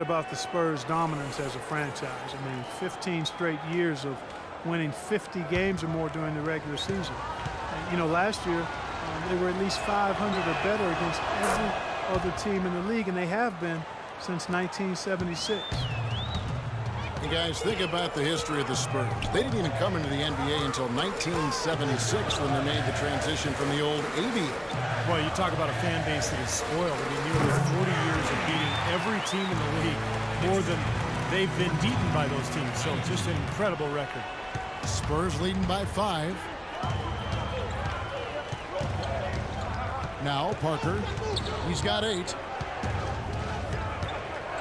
About the Spurs' dominance as a franchise. I mean, 15 straight years of winning 50 games or more during the regular season. And, you know, last year they were at least 500 or better against every other team in the league, and they have been since 1976. You guys, think about the history of the Spurs. They didn't even come into the NBA until 1976 when they made the transition from the old ABA. Well, you talk about a fan base that is spoiled. I mean, nearly 40 years of beating every team in the league, more than they've been beaten by those teams. So just an incredible record. Spurs leading by 5. Now Parker, he's got 8.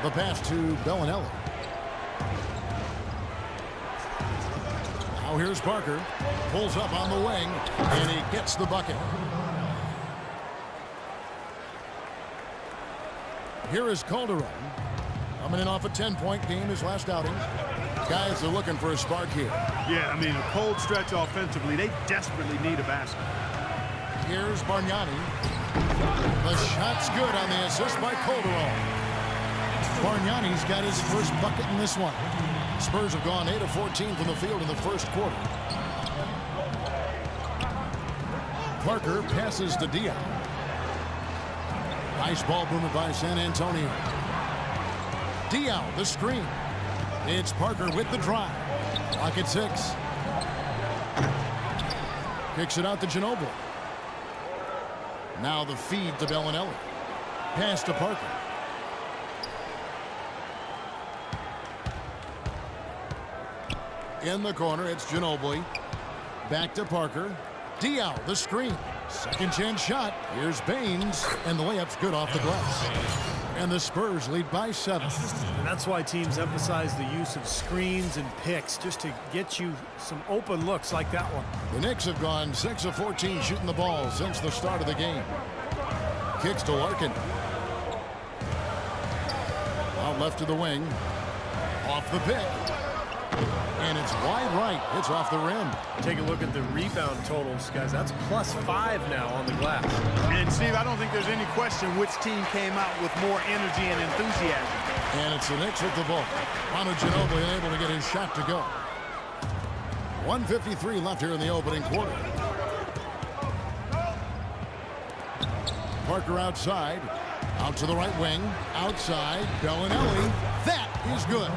The pass to Bellinelli. Now here's Parker, pulls up on the wing, and he gets the bucket. Here is Calderon, coming in off a 10-point game his last outing. Guys are looking for a spark here. Yeah, I mean, a cold stretch offensively. They desperately need a basket. Here's Bargnani. The shot's good on the assist by Calderon. Bargnani's got his first bucket in this one. Spurs have gone 8 of 14 from the field in the first quarter. Parker passes to Diaz. Nice ball movement by San Antonio. Diaz, the screen. It's Parker with the drive. Clock at 6. Kicks it out to Ginobili. Now the feed to Bellinelli. Pass to Parker. In the corner, it's Ginobili. Back to Parker. Diaz, the screen. Second chance shot. Here's Baines, and the layup's good off the glass. And the Spurs lead by 7. And that's why teams emphasize the use of screens and picks, just to get you some open looks like that one. The Knicks have gone 6 of 14 shooting the ball since the start of the game. Kicks to Larkin. Out left to the wing. Off the pick. And it's wide right. It's off the rim. Take a look at the rebound totals, guys. That's +5 now on the glass. And, Steve, I don't think there's any question which team came out with more energy and enthusiasm. And it's the Knicks with the ball. Manu Ginobili unable to get his shot to go. 1:53 left here in the opening quarter. Parker outside. Out to the right wing. Outside. Bellinelli. That is good.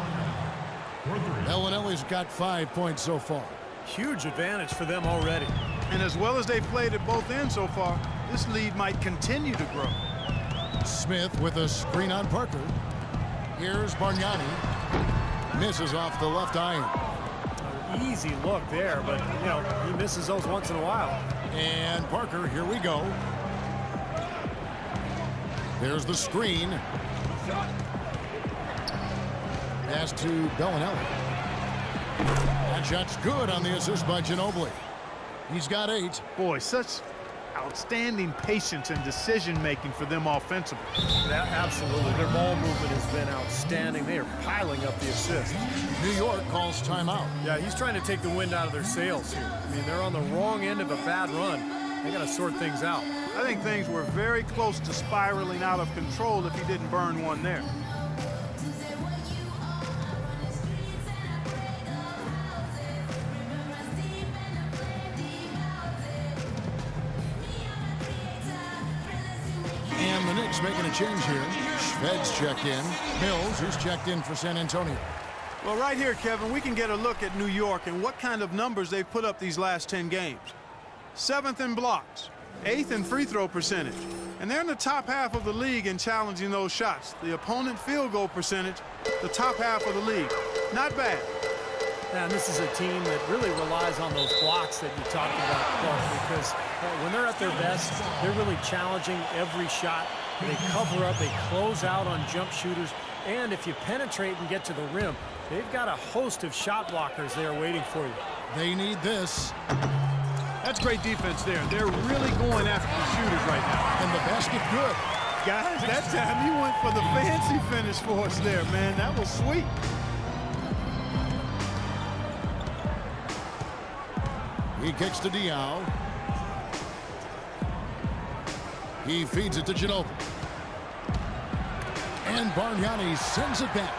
Bellinelli's got 5 points so far. Huge advantage for them already. And as well as they've played at both ends so far, this lead might continue to grow. Smith with a screen on Parker. Here's Bargnani. Misses off the left iron. Easy look there, but, you know, he misses those once in a while. And Parker, here we go. There's the screen. Pass to Bellinelli. That shot's good on the assist by Ginobili. He's got 8. Boy, such outstanding patience and decision-making for them offensively. Absolutely. Their ball movement has been outstanding. They are piling up the assists. New York calls timeout. Yeah, he's trying to take the wind out of their sails here. I mean, they're on the wrong end of a bad run. They got to sort things out. I think things were very close to spiraling out of control if he didn't burn one there. And the Knicks making a change here. Shved's checked in. Mills, who's checked in for San Antonio. Well, right here, Kevin, we can get a look at New York and what kind of numbers they've put up these last 10 games. 7th in blocks, 8th in free throw percentage. And they're in the top half of the league in challenging those shots. The opponent field goal percentage, the top half of the league. Not bad. And this is a team that really relies on those blocks that you talked about, Clark, because when they're at their best, they're really challenging every shot. They cover up, they close out on jump shooters, and if you penetrate and get to the rim, they've got a host of shot blockers there waiting for you. They need this. That's great defense there. They're really going after the shooters right now. And the basket good. Guys, that time you went for the fancy finish for us there, man. That was sweet. He kicks to Diaw. He feeds it to Ginobili. And Bargnani sends it back.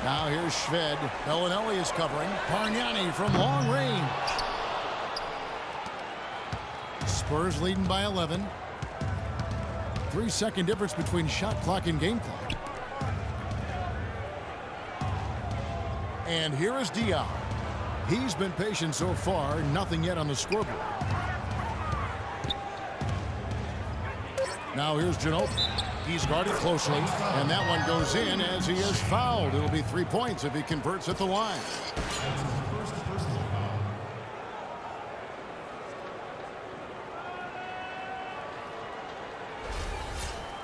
Now here's Shved. Bellinelli is covering. Bargnani from long range. Spurs leading by 11. 3-second difference between shot clock and game clock. And here is Diaz. He's been patient so far. Nothing yet on the scoreboard. Now here's Ginobili. He's guarded closely, and that one goes in as he is fouled. It'll be 3 points if he converts at the line.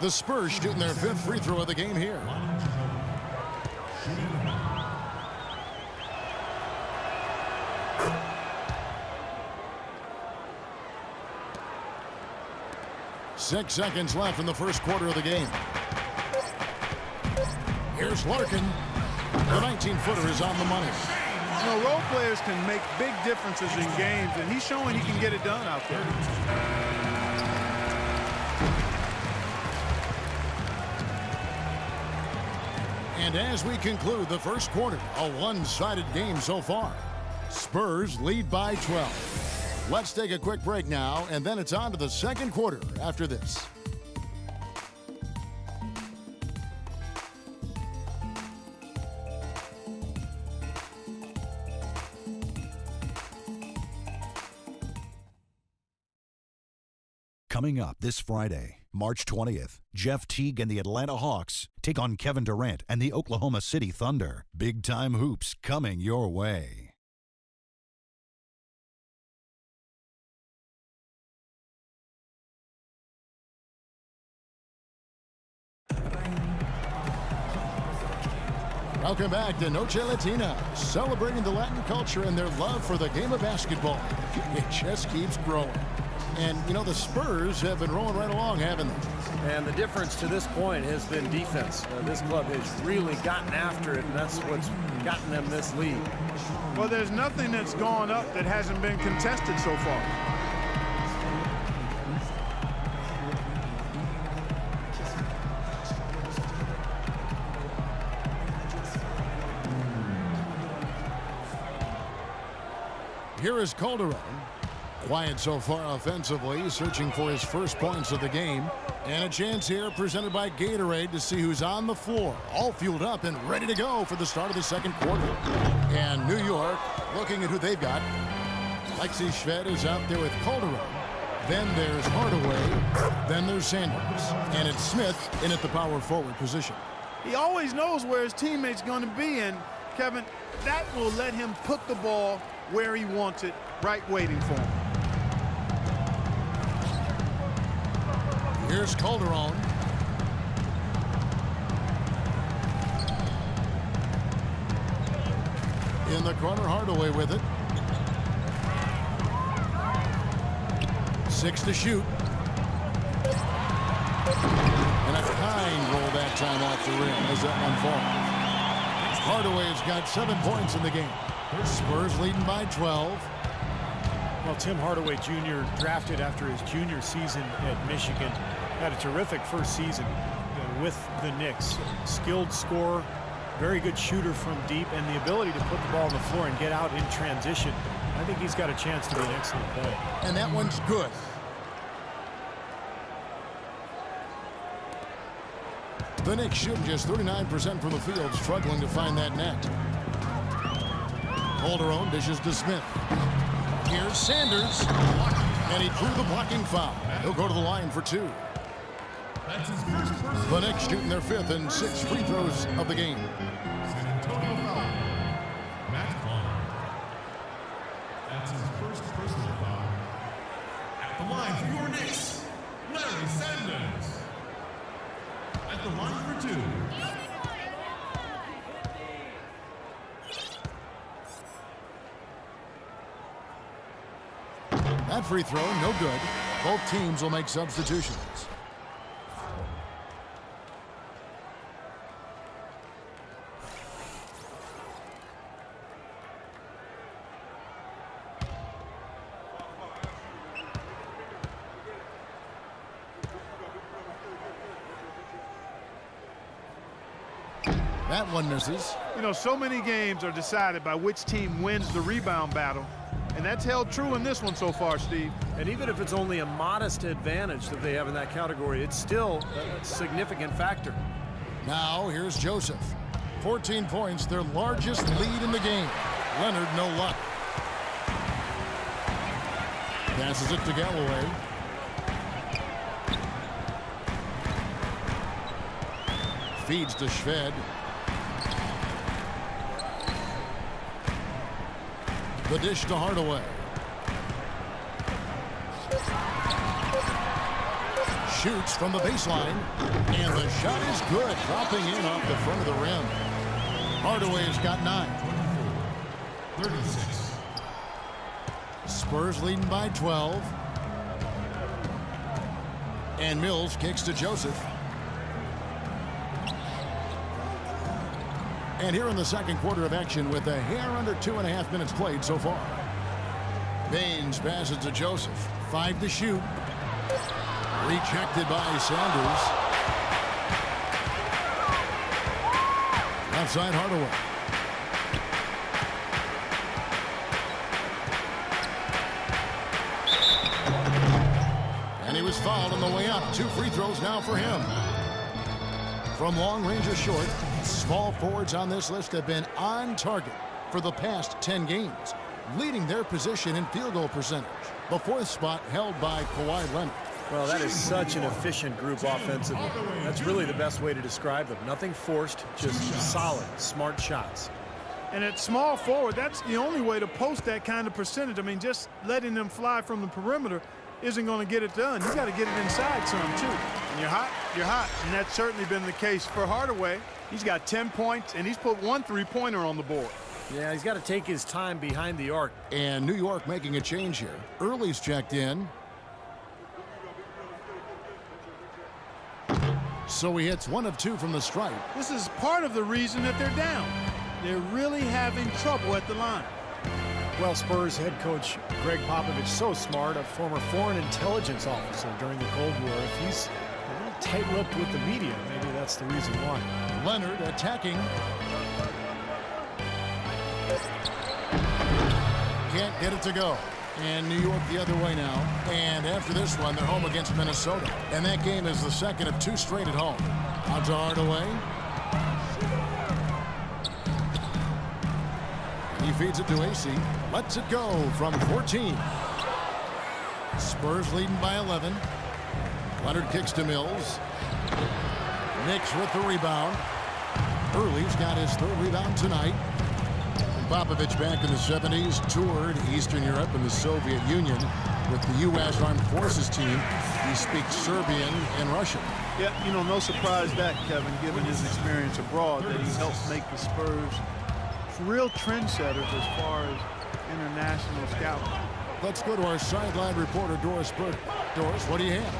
The Spurs shooting their 5th free throw of the game here. Six seconds left in the first quarter of the game. Here's Larkin. The 19-footer is on the money. You know, role players can make big differences in games, and he's showing he can get it done out there. And as we conclude the first quarter, a one-sided game so far. Spurs lead by 12. Let's take a quick break now, and then it's on to the second quarter after this. Coming up this Friday, March 20th, Jeff Teague and the Atlanta Hawks take on Kevin Durant and the Oklahoma City Thunder. Big-time hoops coming your way. Welcome back to Noche Latina, celebrating the Latin culture and their love for the game of basketball. It just keeps growing. And, you know, the Spurs have been rolling right along, haven't they? And the difference to this point has been defense. This club has really gotten after it, and that's what's gotten them this lead. Well, there's nothing that's gone up that hasn't been contested so far. Here is Calderon. Quiet so far offensively, searching for his first points of the game. And a chance here presented by Gatorade to see who's on the floor. All fueled up and ready to go for the start of the second quarter. And New York looking at who they've got. Lexi Shved is out there with Calderon. Then there's Hardaway. Then there's Sanders. And it's Smith in at the power forward position. He always knows where his teammate's going to be, and Kevin, that will let him put the ball where he wants it, right waiting for him. Here's Calderon. In the corner, Hardaway with it. 6 to shoot. And a kind roll that time off the rim as that one falls. Hardaway's got 7 points in the game. Spurs leading by 12. Well, Tim Hardaway Jr. drafted after his junior season at Michigan. Had a terrific first season with the Knicks. Skilled scorer, very good shooter from deep, and the ability to put the ball on the floor and get out in transition. I think he's got a chance to be an excellent player. And that one's good. The Knicks shooting just 39% from the field, struggling to find that net. Calderon dishes to Smith. Here's Sanders. And he drew the blocking foul. He'll go to the line for 2. The Knicks shooting their 5th and 6th free throws of the game. That's his first personal foul. At the line for your Knicks, Larry Sanders. At the line for 2. That free throw, no good. Both teams will make substitutions. That one misses. You know, so many games are decided by which team wins the rebound battle, and that's held true in this one so far, Steve. And even if it's only a modest advantage that they have in that category, it's still a significant factor. Now here's Joseph. 14 points, their largest lead in the game. Leonard, no luck. Passes it to Galloway. Feeds to Shved. The dish to Hardaway. Shoots from the baseline, and the shot is good, dropping in off the front of the rim. Hardaway has got 9. 36. Spurs leading by 12. And Mills kicks to Joseph. And here in the second quarter of action with a hair under 2.5 minutes played so far. Baines passes to Joseph. 5 to shoot. Rejected by Sanders. Left side Hardaway. And he was fouled on the way up. 2 free throws now for him. From long range or short, small forwards on this list have been on target for the past 10 games, leading their position in field goal percentage. The 4th spot held by Kawhi Leonard. Well, that is such an efficient group offensively. That's really the best way to describe them. Nothing forced, just solid, smart shots. And at small forward, that's the only way to post that kind of percentage. I mean, just letting them fly from the perimeter isn't going to get it done. You got to get it inside some, too. And you're hot, you're hot. And that's certainly been the case for Hardaway. He's got 10 points, and he's put 1 3-pointer on the board. Yeah, he's got to take his time behind the arc. And New York making a change here. Early's checked in. So he hits 1 of 2 from the stripe. This is part of the reason that they're down. They're really having trouble at the line. Well, Spurs head coach Greg Popovich, so smart, a former foreign intelligence officer during the Cold War. If he's a little tight-lipped with the media, maybe that's the reason why. Leonard attacking. Can't get it to go. And New York the other way now. And after this one, they're home against Minnesota. And that game is the second of 2 straight at home. Out to Hardaway. He feeds it to AC. Lets it go from 14. Spurs leading by 11. Leonard kicks to Mills. Knicks with the rebound. Early's got his 3rd rebound tonight. Popovich back in the 70s toured Eastern Europe and the Soviet Union with the U.S. Armed Forces team. He speaks Serbian and Russian. Yeah, you know, no surprise that, Kevin, given his experience abroad, that he helped make the Spurs real trendsetters as far as international scouting. Let's go to our sideline reporter, Doris Burke. Doris, what do you have?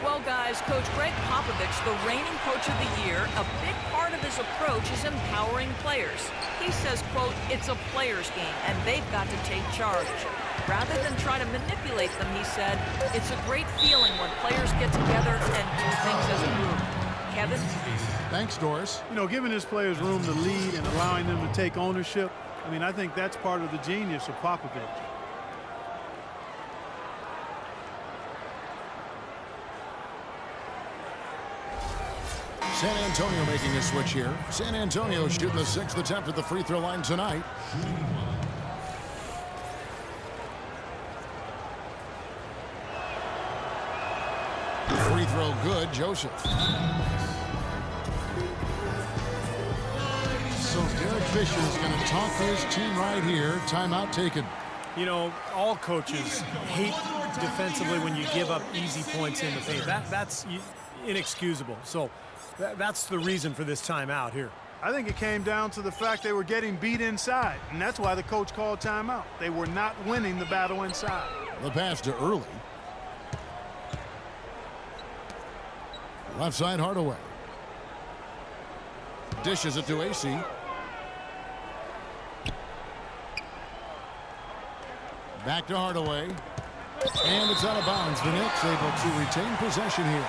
Well, guys, Coach Greg Popovich, the reigning coach of the year, a big part of his approach is empowering players. He says, quote, it's a player's game, and they've got to take charge. Rather than try to manipulate them, he said, it's a great feeling when players get together and do things as a group. Kevin? Thanks, Doris. You know, giving his players room to lead and allowing them to take ownership, I mean, I think that's part of the genius of Popovich. San Antonio making a switch here. San Antonio shooting the 6th attempt at the free throw line tonight. Free throw good, Joseph. So Derek Fisher is going to talk to his team right here. Timeout taken. You know, all coaches hate defensively when you give up easy points in the paint. That's inexcusable. So that's the reason for this timeout here. I think it came down to the fact they were getting beat inside, and that's why the coach called timeout. They were not winning the battle inside. The pass to Early. Left side Hardaway. Dishes it to AC. Back to Hardaway. And it's out of bounds. The Knicks able to retain possession here.